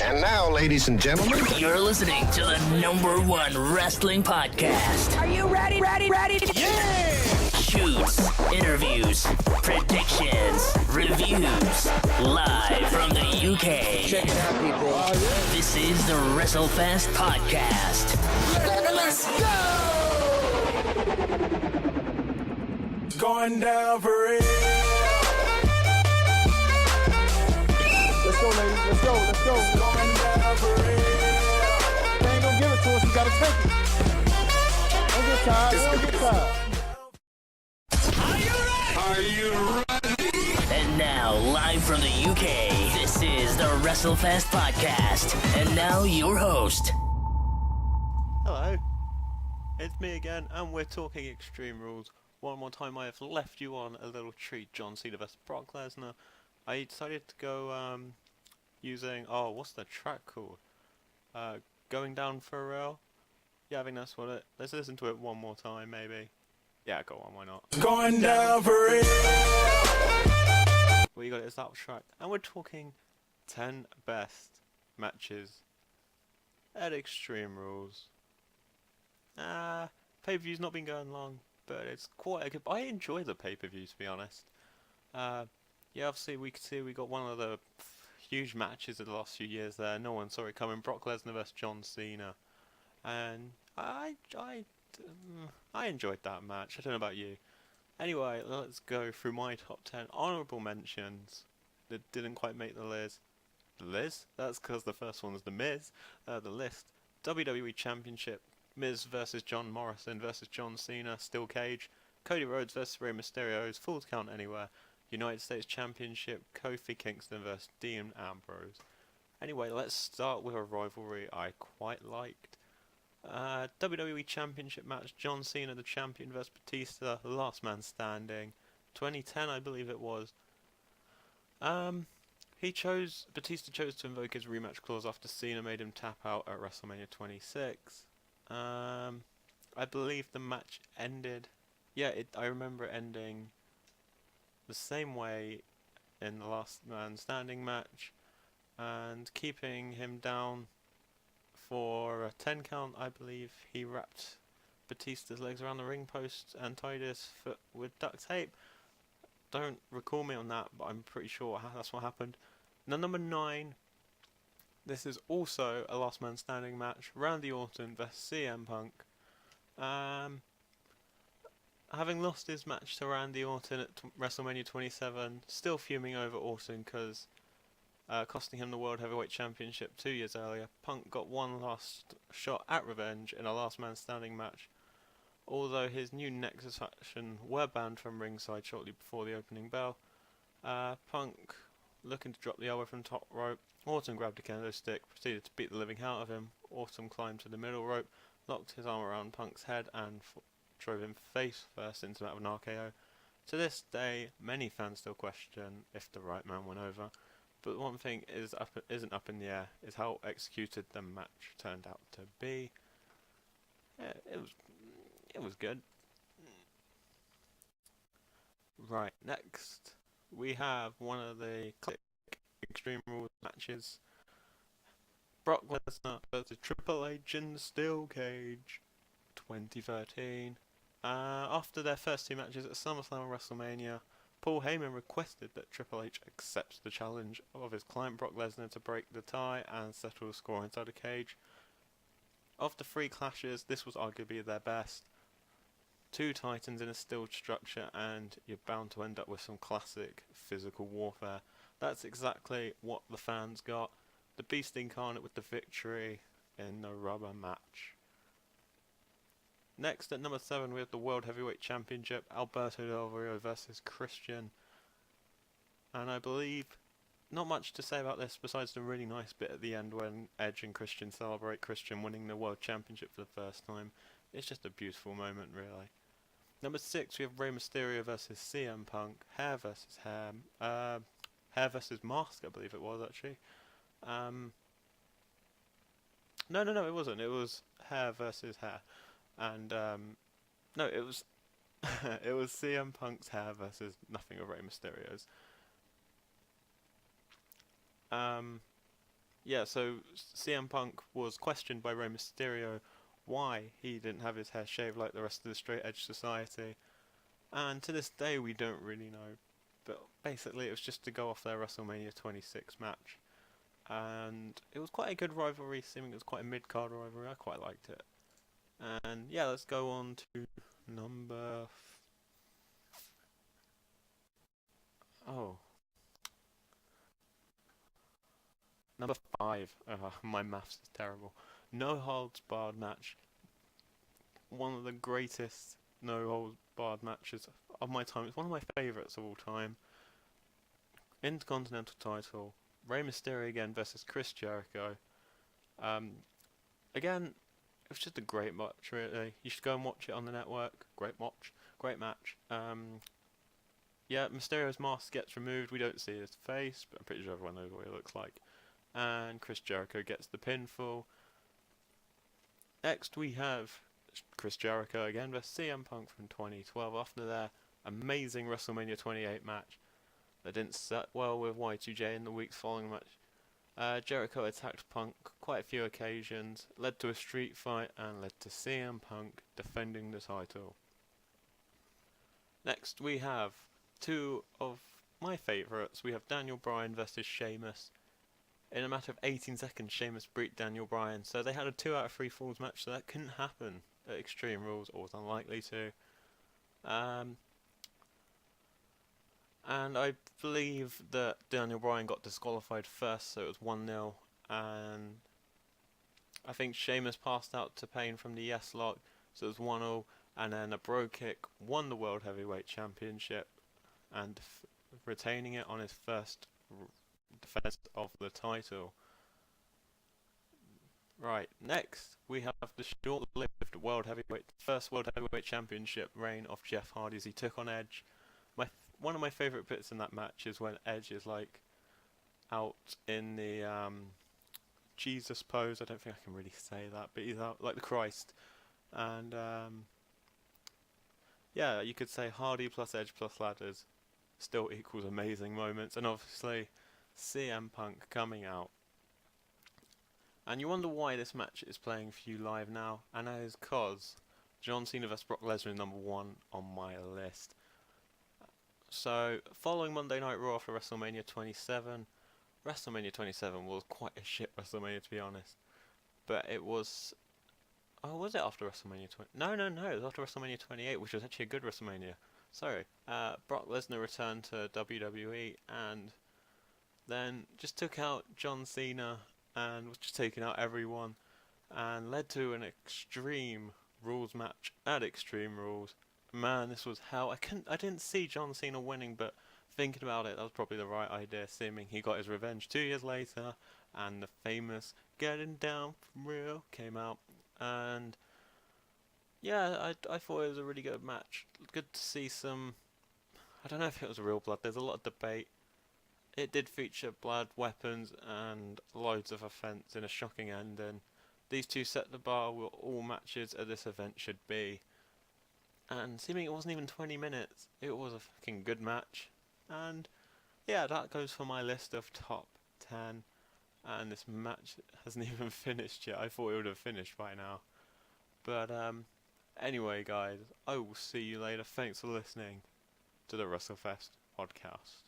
And now, ladies and gentlemen, you're listening to the #1 wrestling podcast. Are you ready? Yeah! Shoots, interviews, predictions, reviews, live from the UK. Check it out, people. This is the WRESTLEFEST podcast. Let's go! It's going down for real. Let's go, ladies. Let's go. It's going down for real. They ain't gonna give it to us. We gotta take it. Don't get tired. Are you ready? And now, live from the UK, this is the WRESTLEFEST podcast. And now, your host. Hello, it's me again, and we're talking Extreme Rules. One more time, I have left you on a little treat. John Cena vs. Brock Lesnar. I decided to go using, what's the track called? Going Down for Real? Yeah, I think that's what let's listen to it one more time, maybe. Yeah, go on, why not? It's going down for real. Well, you got it as that track. And we're talking 10 best matches at Extreme Rules. Pay-per-view's not been going long, but it's quite a good... I enjoy the pay-per-view, to be honest. Yeah, obviously we could see we got one of the huge matches of the last few years there. No one saw it coming. Brock Lesnar vs. John Cena. And I enjoyed that match. I don't know about you. Anyway, let's go through my top 10 honourable mentions that didn't quite make the list. The list? That's because the first one was The Miz. The list. WWE Championship. Miz vs. John Morrison vs. John Cena. Steel Cage. Cody Rhodes vs. Rey Mysterio's Full Count Anywhere. United States Championship. Kofi Kingston vs. Dean Ambrose. Anyway, let's start with a rivalry I quite liked. WWE Championship match, John Cena the champion vs Batista, last man standing, 2010 I believe it was. Batista chose to invoke his rematch clause after Cena made him tap out at WrestleMania 26. I believe the match ended, I remember it ending the same way in the last man standing match, and keeping him down for a 10 count. I believe he wrapped Batista's legs around the ring post and tied his foot with duct tape. Don't recall me on that, but I'm pretty sure that's what happened. Now, number 9. This is also a last man standing match. Randy Orton vs CM Punk. Having lost his match to Randy Orton at WrestleMania 27, still fuming over Orton because costing him the World Heavyweight Championship 2 years earlier. Punk got one last shot at revenge in a last man standing match, although his new Nexus faction were banned from ringside shortly before the opening bell. Punk looking to drop the elbow from top rope. Orton grabbed a kendo stick, proceeded to beat the living hell out of him. Orton climbed to the middle rope, locked his arm around Punk's head and drove him face first into that of an RKO. To this day, many fans still question if the right man went over. But one thing isn't up in the air is how executed the match turned out to be. Yeah, it was good. Right, next we have one of the classic Extreme Rules matches. Brock Lesnar vs Triple H in the Steel Cage, 2013. After their first 2 matches at SummerSlam and WrestleMania, Paul Heyman requested that Triple H accepts the challenge of his client Brock Lesnar to break the tie and settle the score inside the cage. Of the 3 clashes, this was arguably their best. 2 titans in a steel structure, and you're bound to end up with some classic physical warfare. That's exactly what the fans got. The Beast Incarnate with the victory in the rubber match. Next, at number 7, we have the World Heavyweight Championship, Alberto Del Rio versus Christian. And I believe, not much to say about this besides the really nice bit at the end when Edge and Christian celebrate Christian winning the World Championship for the first time. It's just a beautiful moment, really. Number 6, we have Rey Mysterio versus CM Punk, hair versus hair, hair versus mask, I believe it was, actually. No, it wasn't. It was hair versus hair. And, no, it was it was CM Punk's hair versus nothing of Rey Mysterio's. yeah, so CM Punk was questioned by Rey Mysterio why he didn't have his hair shaved like the rest of the straight edge society. And to this day we don't really know. But basically it was just to go off their WrestleMania 26 match. And it was quite a good rivalry, seeming it was quite a mid-card rivalry. I quite liked it. And yeah, let's go on to number... Number 5. My maths is terrible. No holds barred match. One of the greatest no holds barred matches of my time. It's one of my favourites of all time. Intercontinental title. Rey Mysterio again versus Chris Jericho. Again, it was just a great match, really. You should go and watch it on the network. Great match. Yeah, Mysterio's mask gets removed. We don't see his face, but I'm pretty sure everyone knows what he looks like. And Chris Jericho gets the pinfall. Next we have Chris Jericho again versus CM Punk from 2012 after their amazing WrestleMania 28 match that didn't set well with Y2J in the weeks following the match. Jericho attacked Punk quite a few occasions, led to a street fight and led to CM Punk defending the title. Next we have two of my favourites. We have Daniel Bryan versus Sheamus. In a matter of 18 seconds, Sheamus beat Daniel Bryan. So they had a 2 out of 3 falls match, so that couldn't happen at Extreme Rules, or was unlikely to. And I believe that Daniel Bryan got disqualified first, so it was 1-0. And I think Sheamus passed out to Payne from the yes lock, so it was 1-0. And then a bro kick won the World Heavyweight Championship, and retaining it on his first defense of the title. Right, next we have the short-lived first World Heavyweight Championship reign of Jeff Hardy as he took on Edge. One of my favourite bits in that match is when Edge is like out in the Jesus pose. I don't think I can really say that, but he's out like the Christ. And yeah, you could say Hardy plus Edge plus ladders still equals amazing moments. And obviously CM Punk coming out. And you wonder why this match is playing for you live now, and that is because John Cena vs Brock Lesnar is number 1 on my list. So, following Monday Night Raw after WrestleMania 27, WrestleMania 27 was quite a shit WrestleMania, to be honest. But it was... Oh, was it after WrestleMania 20? No, it was after WrestleMania 28, which was actually a good WrestleMania. Sorry. Brock Lesnar returned to WWE and then just took out John Cena and was just taking out everyone and led to an Extreme Rules match at Extreme Rules. Man, this was hell. I didn't see John Cena winning, but thinking about it, that was probably the right idea, seeming he got his revenge 2 years later, and the famous Getting Down from Real came out, and yeah, I thought it was a really good match. Good to see some, I don't know if it was real blood, there's a lot of debate. It did feature blood, weapons, and loads of offence in a shocking ending. These two set the bar where all matches at this event should be. And seeming it wasn't even 20 minutes, it was a fucking good match. And yeah, that goes for my list of top 10. And this match hasn't even finished yet. I thought it would have finished by now. But anyway guys, I will see you later. Thanks for listening to the WrestleFest podcast.